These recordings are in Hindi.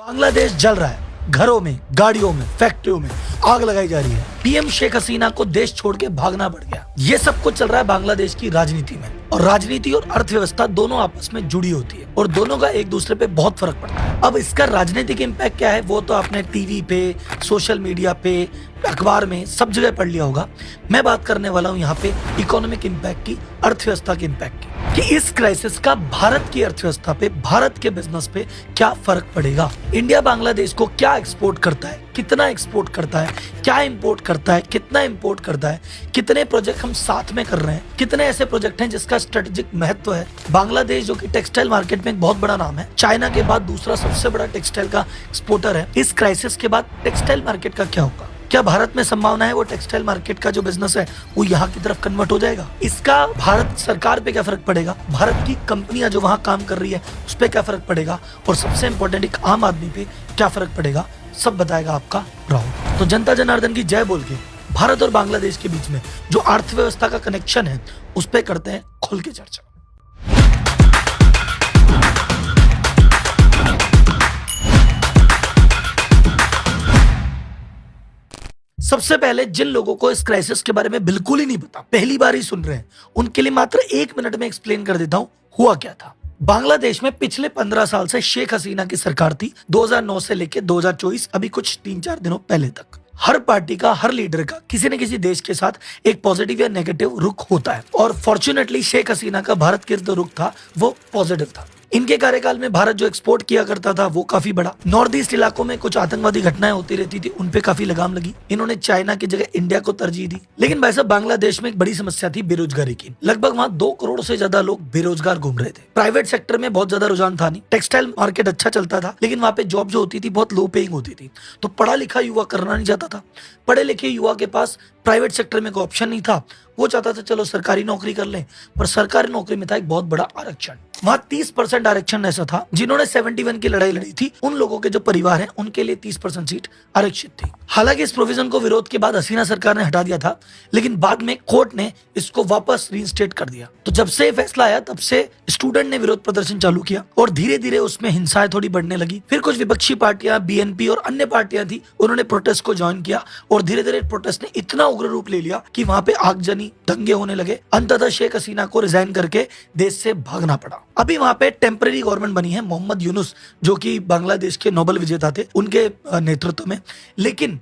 बांग्लादेश जल रहा है। घरों में, गाड़ियों में, फैक्ट्रियों में आग लगाई जा रही है। पीएम शेख हसीना को देश छोड़ के भागना पड़ गया। ये सब कुछ चल रहा है बांग्लादेश की राजनीति में। और राजनीति और अर्थव्यवस्था दोनों आपस में जुड़ी होती है और दोनों का एक दूसरे पे बहुत फर्क पड़ता है। अब इसका राजनीतिक इम्पैक्ट क्या है वो तो आपने टीवी पे, सोशल मीडिया पे, अखबार में सब जगह पढ़ लिया होगा। मैं बात करने वाला हूँ यहाँ पे इकोनॉमिक इम्पैक्ट की, अर्थव्यवस्था के इम्पैक्ट की, कि इस क्राइसिस का भारत की अर्थव्यवस्था पे, भारत के बिजनेस पे क्या फर्क पड़ेगा। इंडिया बांग्लादेश को क्या एक्सपोर्ट करता है, कितना एक्सपोर्ट करता है, क्या इंपोर्ट करता है, कितना इंपोर्ट करता है, कितने प्रोजेक्ट हम साथ में कर रहे हैं, कितने ऐसे प्रोजेक्ट हैं जिसका स्ट्रेटेजिक महत्व है। बांग्लादेश जो कि टेक्सटाइल मार्केट में एक बहुत बड़ा नाम है, चाइना के बाद दूसरा सबसे बड़ा टेक्सटाइल का एक्सपोर्टर है। इस क्राइसिस के बाद टेक्सटाइल मार्केट का क्या होगा? क्या भारत में संभावना है वो टेक्सटाइल मार्केट का जो बिजनेस है वो यहाँ की तरफ कन्वर्ट हो जाएगा? इसका भारत सरकार पे क्या फर्क पड़ेगा? भारत की कंपनियां जो वहाँ काम कर रही है उस पर क्या फर्क पड़ेगा? और सबसे इम्पोर्टेंट एक आम आदमी पे क्या फर्क पड़ेगा? सब बताएगा आपका राहुल। तो जनता जनार्दन की जय बोल के भारत और बांग्लादेश के बीच में जो अर्थव्यवस्था का कनेक्शन है उस पर करते हैं खुल के चर्चा। सबसे पहले जिन लोगों को इस क्राइसिस के बारे में बिल्कुल ही नहीं पता, पहली बार ही सुन रहे हैं, उनके लिए मात्र 1 मिनट में एक्सप्लेन कर देता हूं हुआ क्या था। बांग्लादेश में पिछले 15 साल से शेख हसीना की सरकार थी, 2009 से लेकर 2024 अभी कुछ 3-4 दिनों पहले तक। हर पार्टी का, हर लीडर का किसी न किसी देश के साथ एक पॉजिटिव या नेगेटिव रुख होता है और फॉर्चुनेटली शेख हसीना का भारत के जो रुख था वो पॉजिटिव था। इनके कार्यकाल में भारत जो एक्सपोर्ट किया करता था वो काफी बड़ा। नॉर्थ ईस्ट इलाकों में कुछ आतंकवादी घटनाएं होती रहती थी, उनपे काफी लगाम लगी। इन्होंने चाइना की जगह इंडिया को तरजीह दी। लेकिन भाई साहब बांग्लादेश में एक बड़ी समस्या थी बेरोजगारी की। लगभग वहाँ 2 करोड़ से ज्यादा लोग बेरोजगार घूम रहे थे। प्राइवेट सेक्टर में बहुत ज्यादा रुझान था नहीं। टेक्सटाइल मार्केट अच्छा चलता था लेकिन वहाँ पे जॉब जो होती थी बहुत लो पेइंग होती थी, तो पढ़ा लिखा युवा करना नहीं चाहता था। पढ़े लिखे युवा के पास प्राइवेट सेक्टर में कोई ऑप्शन नहीं था। वो चाहता था चलो सरकारी नौकरी कर लें, पर सरकारी नौकरी में था एक बहुत बड़ा आरक्षण। वहां 30% आरक्षण ऐसा था जिन्होंने 71 की लड़ाई लड़ी थी, उन लोगों के जो परिवार हैं उनके लिए 30% सीट आरक्षित थी। हालांकि इस प्रोविजन को विरोध के बाद हसीना सरकार ने हटा दिया था, लेकिन बाद में कोर्ट ने इसको वापस रीइंस्टेट कर दिया। तो जब से फैसला आया तब से स्टूडेंट ने विरोध प्रदर्शन चालू किया और धीरे धीरे उसमें हिंसाएं थोड़ी बढ़ने लगी। फिर कुछ विपक्षी पार्टियां, बीएनपी और अन्य पार्टियां थी, उन्होंने प्रोटेस्ट को ज्वाइन किया और धीरे धीरे प्रोटेस्ट ने इतना उग्र रूप ले लिया कि वहां पे आगजनी, दंगे होने लगे। अंततः शेख हसीना को रिजाइन करके देश से भागना पड़ा। अभी वहां पे टेम्पररी गवर्नमेंट बनी है मोहम्मद यूनुस, जो कि बांग्लादेश के नोबेल विजेता थे, उनके नेतृत्व में। लेकिन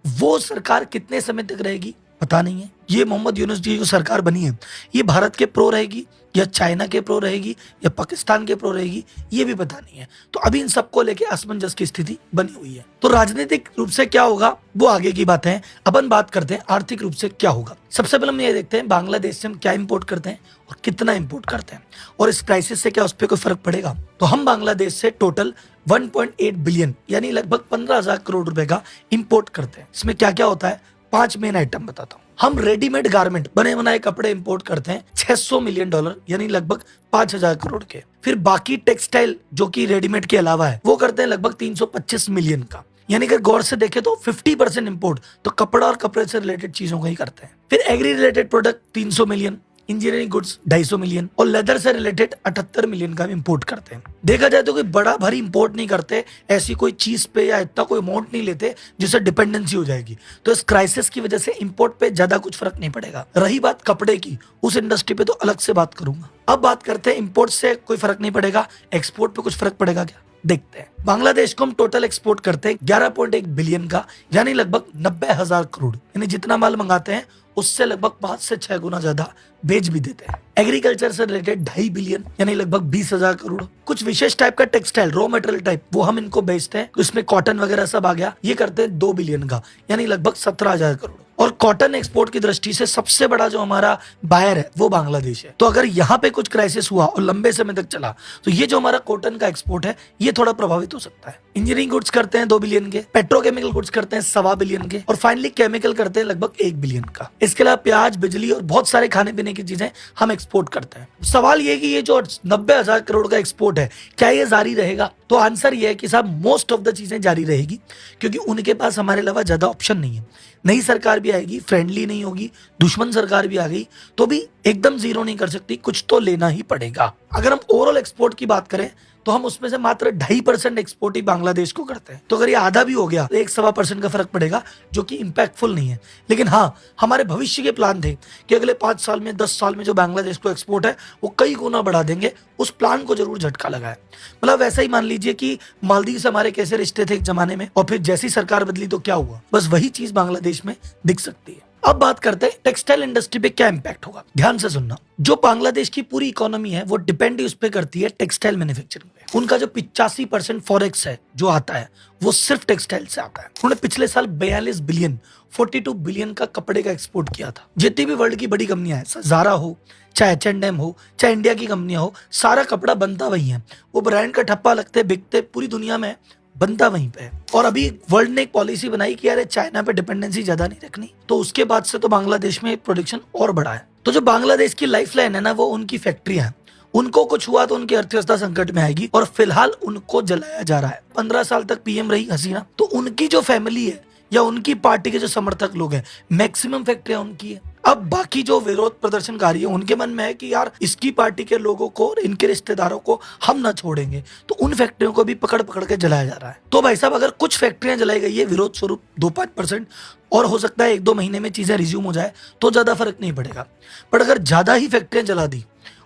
वो सरकार कितने समय तक रहेगी पता नहीं है। ये मोहम्मद यूनुस जी जो सरकार बनी है ये भारत के प्रो रहेगी या चाइना के प्रो रहेगी या पाकिस्तान के प्रो रहेगी, ये भी पता नहीं है। तो अभी इन सबको लेके असमंजस की स्थिति बनी हुई है। तो राजनीतिक रूप से क्या होगा वो आगे की बात है। अपन बात करते हैं आर्थिक रूप से क्या होगा। सबसे पहले हम ये देखते हैं बांग्लादेश से हम क्या इंपोर्ट करते हैं और कितना इंपोर्ट करते हैं और इस क्राइसिस से क्या उस पर कोई फर्क पड़ेगा। तो हम बांग्लादेश से टोटल 1.8 बिलियन यानी लगभग 15,000 करोड़ रुपए का इंपोर्ट करते हैं। इसमें क्या क्या होता है 5 मेन आइटम बताता हूँ। हम रेडीमेड गारमेंट, बने बनाए कपड़े इंपोर्ट करते हैं $600 मिलियन यानी लगभग 5,000 करोड़ के। फिर बाकी टेक्सटाइल जो कि रेडीमेड के अलावा है वो करते हैं लगभग 325 मिलियन का। यानी अगर गौर से देखें तो 50% इंपोर्ट तो कपड़ा और कपड़े से रिलेटेड चीजों का ही करते हैं। फिर agri related product 300 million, engineering goods 250 million और लेदर से रिलेटेड 78 मिलियन का इंपोर्ट करते हैं। देखा जाए तो कोई बड़ा भारी इंपोर्ट नहीं करते, ऐसी कोई चीज पे या इतना कोई अमाउंट नहीं लेते जिससे डिपेंडेंसी हो जाएगी। तो इस क्राइसिस की वजह से इंपोर्ट पे ज्यादा कुछ फर्क नहीं पड़ेगा। रही बात कपड़े की, उस इंडस्ट्री पे तो अलग से बात करूंगा। अब बात करते हैं इंपोर्ट से कोई फर्क नहीं पड़ेगा, एक्सपोर्ट पे कुछ फर्क पड़ेगा क्या, देखते हैं। बांग्लादेश को हम टोटल एक्सपोर्ट करते हैं 11.1 बिलियन का, यानी लगभग 90,000 करोड़। यानी जितना माल मंगाते हैं उससे लगभग 5 से 6 गुना ज्यादा बेच भी देते हैं। एग्रीकल्चर से रिलेटेड 2.5 बिलियन यानी लगभग 20,000 करोड़। कुछ विशेष टाइप का टेक्सटाइल, रॉ मटेरियल टाइप, वो हम इनको बेचते हैं, इसमें कॉटन वगैरह सब आ गया, ये करते हैं 2 बिलियन का यानी लगभग 17,000 करोड़। और कॉटन एक्सपोर्ट की दृष्टि से सबसे बड़ा जो हमारा बायर है वो बांग्लादेश है। तो अगर यहाँ पे कुछ क्राइसिस हुआ और लंबे समय तक चला तो ये जो हमारा कॉटन का एक्सपोर्ट है ये थोड़ा प्रभावित हो सकता है। इंजीनियरिंग गुड्स करते हैं 2 बिलियन के, पेट्रोकेमिकल गुड्स करते हैं 1.25 बिलियन के और फाइनली केमिकल करते हैं लगभग 1 बिलियन का। इसके अलावा प्याज, बिजली और बहुत सारे खाने पीने की चीजें हम एक्सपोर्ट करते हैं। सवाल ये कि ये जो 90,000 करोड़ का एक्सपोर्ट है क्या ये जारी रहेगा? तो आंसर ये है कि साहब मोस्ट ऑफ द चीजें जारी रहेगी, क्योंकि उनके पास हमारे अलावा ज्यादा ऑप्शन नहीं है। नई सरकार भी आएगी, फ्रेंडली नहीं होगी, दुश्मन सरकार भी आ गई तो भी एकदम जीरो नहीं कर सकती, कुछ तो लेना ही पड़ेगा। अगर हम ओवरऑल एक्सपोर्ट की बात करें तो हम उसमें से मात्र 2.5% एक्सपोर्ट ही बांग्लादेश को करते हैं। तो अगर ये आधा भी हो गया तो 1-1.25% का फर्क पड़ेगा, जो कि इम्पैक्टफुल नहीं है। लेकिन हाँ, हमारे भविष्य के प्लान थे कि अगले 5 साल में 10 साल में जो बांग्लादेश को एक्सपोर्ट है वो कई गुना बढ़ा देंगे। उस प्लान को जरूर झटका लगा है। मतलब वैसा ही मान लीजिए कि मालदीव से हमारे कैसे रिश्ते थे एक जमाने में, और फिर जैसी सरकार बदली तो क्या हुआ, बस वही चीज बांग्लादेश में दिख सकती है। अब बात करते हैं टेक्सटाइल इंडस्ट्री पे क्या इंपैक्ट होगा। ध्यान से सुनना, जो बांग्लादेश की पूरी इकोनॉमी है वो डिपेंड उस पे करती है टेक्सटाइल मैन्युफैक्चरिंग पे। उनका जो 85% फॉरेक्स है जो आता है वो सिर्फ टेक्सटाइल से आता है। उन्होंने पिछले साल 42 बिलियन 42 बिलियन का कपड़े का एक्सपोर्ट किया था। जितनी भी वर्ल्ड की बड़ी कंपनियां हैं, ज़ारा हो, चाहे H&M हो, चाहे इंडिया की कंपनियां हो, सारा कपड़ा बनता वही है। वो ब्रांड का ठप्पा लगते बिकते पूरी दुनिया में बनता वहीं पे है। और अभी वर्ल्ड ने एक पॉलिसी बनाई कि यार चाइना पे डिपेंडेंसी ज्यादा नहीं रखनी, तो उसके बाद से तो बांग्लादेश में प्रोडक्शन और बढ़ा है। तो जो बांग्लादेश की लाइफ लाइन है ना, वो उनकी फैक्ट्रियां हैं। उनको कुछ हुआ तो उनकी अर्थव्यवस्था संकट में आएगी, और फिलहाल उनको जलाया जा रहा है। 15 साल तक पीएम रही हसीना, तो उनकी जो फैमिली है या उनकी पार्टी के जो समर्थक लोग हैं, मैक्सिमम फैक्ट्रियां उनकी है। अब बाकी जो विरोध प्रदर्शनकारी है उनके मन में है कि यार इसकी पार्टी के लोगों को, इनके रिश्तेदारों को हम ना छोड़ेंगे, तो उन फैक्ट्रियों को भी पकड़ पकड़ के जलाया जा रहा है। तो भाई साहब, अगर कुछ फैक्ट्रियां जलाई गई है विरोध स्वरूप 2-5%, और हो सकता है 1-2 महीने में चीजें रिज्यूम हो जाए तो ज्यादा फर्क नहीं पड़ेगा। पर अगर ज्यादा ही फैक्ट्रियां जला दी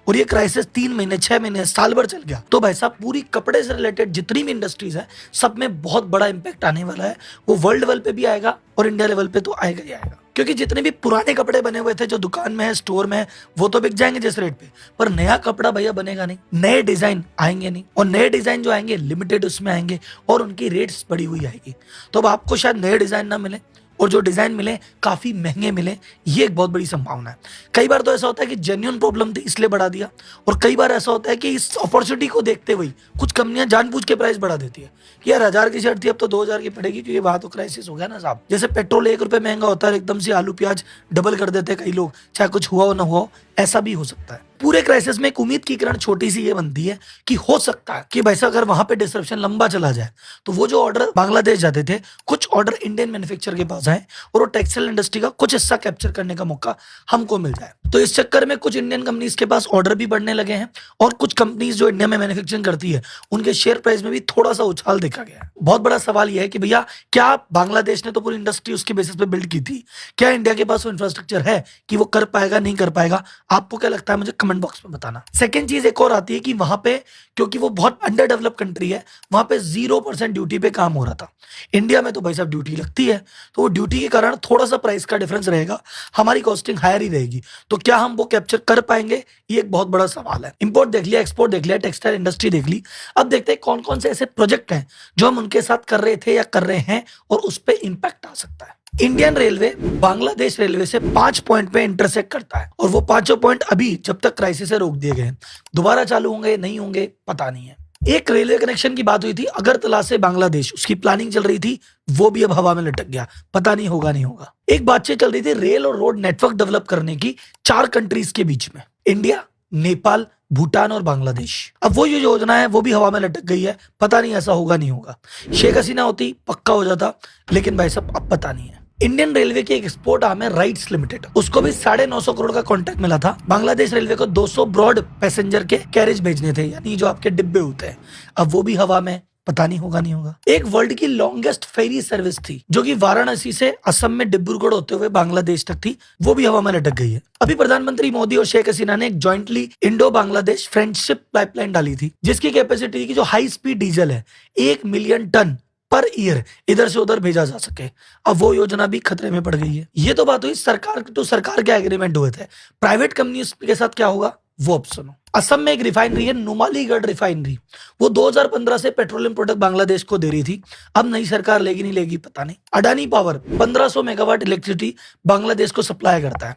और ये क्राइसिस 3 महीने, 6 महीने, साल भर चल गया, तो भाई साहब पूरी कपड़े से रिलेटेड जितनी भी इंडस्ट्रीज है सब में बहुत बड़ा इंपैक्ट आने वाला है। वो वर्ल्ड लेवल पे भी आएगा और इंडिया लेवल पे तो आएगा ही आएगा। क्योंकि जितने भी पुराने कपड़े बने हुए थे जो दुकान में है, स्टोर में है, वो तो बिक जाएंगे जिस रेट पे, पर नया कपड़ा भैया बनेगा नहीं, नए डिजाइन आएंगे नहीं, और नए डिजाइन जो आएंगे लिमिटेड उसमें आएंगे और उनकी रेट्स बढ़ी हुई आएगी। तो अब आपको शायद नए डिजाइन ना मिले, और जो डिजाइन मिले काफी महंगे मिले, ये एक बहुत बड़ी संभावना है। कई बार तो ऐसा होता है कि जेन्युइन प्रॉब्लम थी इसलिए बढ़ा दिया, और कई बार ऐसा होता है कि इस अपॉर्चुनिटी को देखते हुए कुछ कंपनियां जानबूझ के प्राइस बढ़ा देती है कि यार 1000 की शर्ट थी अब तो 2000 की पड़ेगी, क्योंकि बात तो क्राइसिस हो गया ना साहब। जैसे पेट्रोल 1 रुपए महंगा होता है, एकदम से आलू प्याज डबल कर देते हैं कई लोग, चाहे कुछ हुआ हो ना हुआ हो, ऐसा भी हो सकता है। पूरे क्राइसिस में एक उम्मीद की किरण छोटी सी ये बनती है कि हो सकता है कि वैसा अगर वहां पे डिसरप्शन लंबा चला जाए तो वो जो ऑर्डर बांग्लादेश जाते थे, कुछ ऑर्डर इंडियन मैन्युफैक्चरर के पास आए और वो टेक्सटाइल इंडस्ट्री का कुछ हिस्सा कैप्चर करने का मौका हमको मिल जाए। तो इस चक्कर में कुछ इंडियन कंपनीज के पास ऑर्डर भी बढ़ने लगे हैं, और कुछ कंपनीज जो इंडिया में मैन्युफैक्चरिंग करती है उनके शेयर प्राइस में भी थोड़ा सा उछाल देखा गया है। बहुत बड़ा सवाल यह है कि भैया क्या बांग्लादेश ने तो पूरी इंडस्ट्री उसके बेसिस पे बिल्ड की थी, क्या इंडिया के पास वो इंफ्रास्ट्रक्चर है कि वो कर पाएगा, नहीं कर पाएगा? आपको क्या लगता है मुझे कमेंट बॉक्स में बताना। सेकंड चीज एक और आती है कि वहां पे, क्योंकि वो बहुत अंडर डेवलप कंट्री है, वहां पे 0% ड्यूटी पे काम हो रहा था। इंडिया में तो भाई साहब ड्यूटी लगती है, तो वो ड्यूटी के कारण थोड़ा सा प्राइस का डिफरेंस रहेगा, हमारी कॉस्टिंग हायर ही रहेगी। तो क्या हम वो कैप्चर कर पाएंगे, ये एक बहुत बड़ा सवाल है। इंपोर्ट देख लिया, एक्सपोर्ट देख लिया, टेक्सटाइल इंडस्ट्री देख ली, अब देखते हैं कौन कौन से ऐसे प्रोजेक्ट हैं जो हम उनके साथ कर रहे थे या कर रहे हैं और उस पर इंपैक्ट आ सकता है। इंडियन रेलवे बांग्लादेश रेलवे से 5 पॉइंट पे इंटरसेक्ट करता है, और वो 5 पॉइंट अभी जब तक क्राइसिस से रोक दिए गए हैं, दोबारा चालू होंगे नहीं होंगे पता नहीं है। एक रेलवे कनेक्शन की बात हुई थी अगरतला से बांग्लादेश, उसकी प्लानिंग चल रही थी, वो भी अब हवा में लटक गया, पता नहीं होगा नहीं होगा। एक बातचीत चल रही थी रेल और रोड नेटवर्क डेवलप करने की 4 कंट्रीज के बीच में, इंडिया, नेपाल, भूटान और बांग्लादेश। अब वो जो योजना है वो भी हवा में लटक गई है, पता नहीं ऐसा होगा नहीं होगा। शेख हसीना होती पक्का हो जाता, लेकिन भाई साहब अब पता नहीं है। इंडियन रेलवे की एक एक्सपोर्ट आर्म है राइट्स लिमिटेड, उसको भी 950 करोड़ का कॉन्ट्रैक्ट मिला था। बांग्लादेश रेलवे को 200 ब्रॉड पैसेंजर के कैरेज भेजने थे, यानी जो आपके डिब्बे होते हैं, अब वो भी हवा में, पता नहीं होगा नहीं होगा। एक वर्ल्ड की लॉन्गेस्ट फेरी सर्विस थी जो कि वाराणसी से असम में डिब्रूगढ़ होते हुए बांग्लादेश तक थी, वो भी हवा में लटक गई है। अभी प्रधानमंत्री मोदी और शेख हसीना ने एक jointly Indo Bangladesh friendship pipeline डाली थी, जिसकी कैपेसिटी की जो हाई स्पीड डीजल है 1 मिलियन टन पर ईयर इधर से उधर भेजा जा सके। अब वो योजना भी खतरे में पड़ गई है। ये तो बात हुई सरकार टू सरकार के एग्रीमेंट हुए थे, प्राइवेट कंपनी के साथ क्या होगा वो अब सुनो। असम में एक रिफाइनरी है नुमालीगढ़ रिफाइनरी, वो 2015 से पेट्रोलियम प्रोडक्ट बांग्लादेश को दे रही थी, अब नई सरकार लेगी नहीं लेगी पता नहीं। Adani power 1500 megawatt electricity Bangladesh को सप्लाई करता है,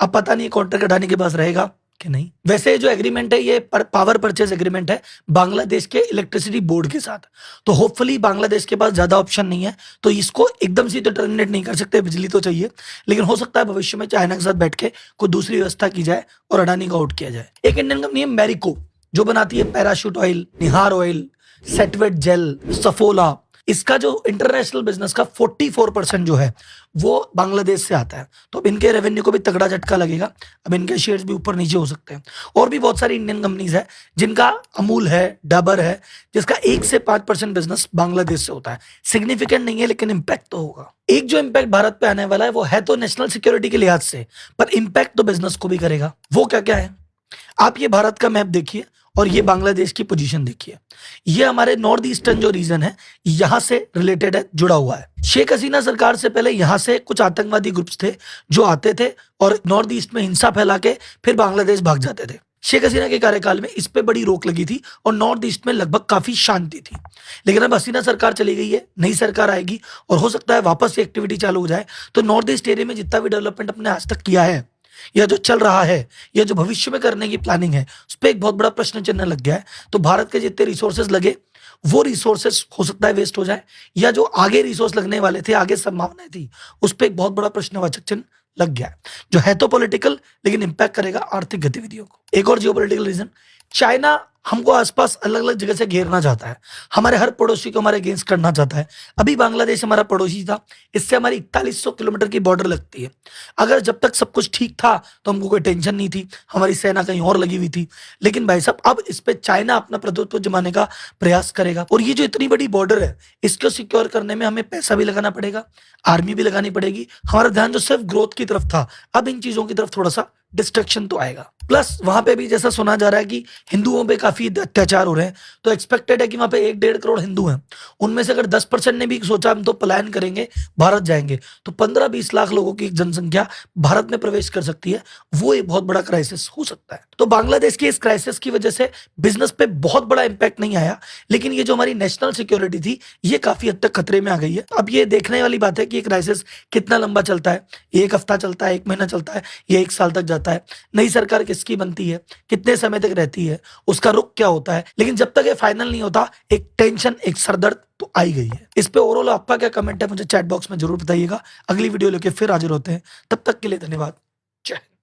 अब पता नहीं कॉन्ट्रैक्ट अडानी के पास रहेगा कि नहीं। वैसे जो एग्रीमेंट है ये पावर परचेज एग्रीमेंट है बांग्लादेश के इलेक्ट्रिसिटी बोर्ड के साथ, तो होपफुली बांग्लादेश के पास ज्यादा ऑप्शन नहीं है, तो इसको एकदम से तो टर्मिनेट नहीं कर सकते, बिजली तो चाहिए, लेकिन हो सकता है भविष्य में चाइना के साथ बैठ के कोई दूसरी व्यवस्था की जाए और अडानी को आउट किया जाए। एक इंडियन कंपनी है मैरिको, जो बनाती है पैराशूट ऑयल, निहार ऑयल, सेटवेट जेल, सफोला, इसका जो इंटरनेशनल बिजनेस का 44% जो है वो बांग्लादेश से आता है। तो अब इनके रेवेन्यू को भी तगड़ा झटका लगेगा। अब इनके शेयर्स भी ऊपर नीचे हो सकते हैं। और भी बहुत सारी इंडियन कंपनीज है जिनका अमूल है, डाबर है, जिसका 1 से 5% बिजनेस बांग्लादेश से होता है। सिग्निफिकेंट नहीं है लेकिन इंपैक्ट तो होगा। एक जो इंपैक्ट भारत पे आने वाला है वो है तो नेशनल सिक्योरिटी के लिहाज से, पर इंपैक्ट तो बिजनेस को भी करेगा। वो क्या क्या है? आप ये भारत का मैप देखिए और ये बांग्लादेश की पोजीशन देखिए। ये हमारे नॉर्थ ईस्टर्न जो रीजन है यहां से रिलेटेड है, जुड़ा हुआ है। शेख हसीना सरकार से पहले यहां से कुछ आतंकवादी ग्रुप्स थे जो आते थे और नॉर्थ ईस्ट में हिंसा फैला के फिर बांग्लादेश भाग जाते थे। शेख हसीना के कार्यकाल में इस पे बड़ी रोक लगी थी और नॉर्थ ईस्ट में लगभग काफी शांति थी। लेकिन अब हसीना सरकार चली गई है, नई सरकार आएगी और हो सकता है वापस ये एक्टिविटी चालू हो जाए। तो नॉर्थ ईस्ट एरिया में जितना भी डेवलपमेंट अपने आज तक किया है या जो चल रहा है या जो भविष्य में करने की प्लानिंग है, उस पर एक बहुत बड़ा प्रश्न चिन्ह लग गया है। तो भारत के जितने रिसोर्सेज लगे वो रिसोर्सेज हो सकता है वेस्ट हो जाए, या जो आगे रिसोर्स लगने वाले थे, आगे संभावनाएं थी, उस पर एक बहुत बड़ा प्रश्नवाचक चिन्ह लग गया है, जो है तो पॉलिटिकल लेकिन इंपैक्ट करेगा आर्थिक गतिविधियों को। एक और जियोपॉलिटिकल रीजन, चाइना हमको आसपास अलग अलग जगह से घेरना चाहता है, हमारे हर पड़ोसी को हमारे अगेंस्ट करना चाहता है। अभी बांग्लादेश हमारा पड़ोसी था, इससे हमारी 4100 किलोमीटर की बॉर्डर लगती है। अगर जब तक सब कुछ ठीक था तो हमको कोई टेंशन नहीं थी, हमारी सेना कहीं और लगी हुई थी। लेकिन भाई साहब अब इस पे चाइना अपना प्रभुत्व जमाने का प्रयास करेगा और ये जो इतनी बड़ी बॉर्डर है इसको सिक्योर करने में हमें पैसा भी लगाना पड़ेगा, आर्मी भी लगानी पड़ेगी। हमारा ध्यान जो सिर्फ ग्रोथ की तरफ था अब इन चीजों की तरफ थोड़ा सा डिस्ट्रक्शन तो आएगा। प्लस वहां पे भी जैसा सुना जा रहा है कि हिंदुओं पे काफी अत्याचार हो रहे हैं, तो एक्सपेक्टेड है कि वहां पे 1-1.5 करोड़ हिंदू हैं। उनमें से अगर 10% ने भी सोचा हम तो पलायन करेंगे, भारत जाएंगे, तो 15-20 लाख लोगों की एक जनसंख्या भारत में प्रवेश कर सकती है। वो एक बहुत बड़ा क्राइसिस हो सकता है। तो बांग्लादेश की इस क्राइसिस की वजह से बिजनेस पे बहुत बड़ा इंपैक्ट नहीं आया, लेकिन ये जो हमारी नेशनल सिक्योरिटी थी ये काफी हद तक खतरे में आ गई है। अब ये देखने वाली बात है कि ये क्राइसिस कितना लंबा चलता है, 1 हफ्ता चलता है, 1 महीना चलता है, या 1 साल तक जाता है। नई सरकार किसकी बनती है, कितने समय तक रहती है, उसका रुख क्या होता है। लेकिन जब तक ये फाइनल नहीं होता एक टेंशन, एक सरदर्द तो आई गई है। इस पे ओवरऑल आपका क्या कमेंट है मुझे चैट बॉक्स में जरूर बताइएगा। अगली वीडियो लेके फिर हाजिर होते हैं, तब तक के लिए धन्यवाद। जय हिंद।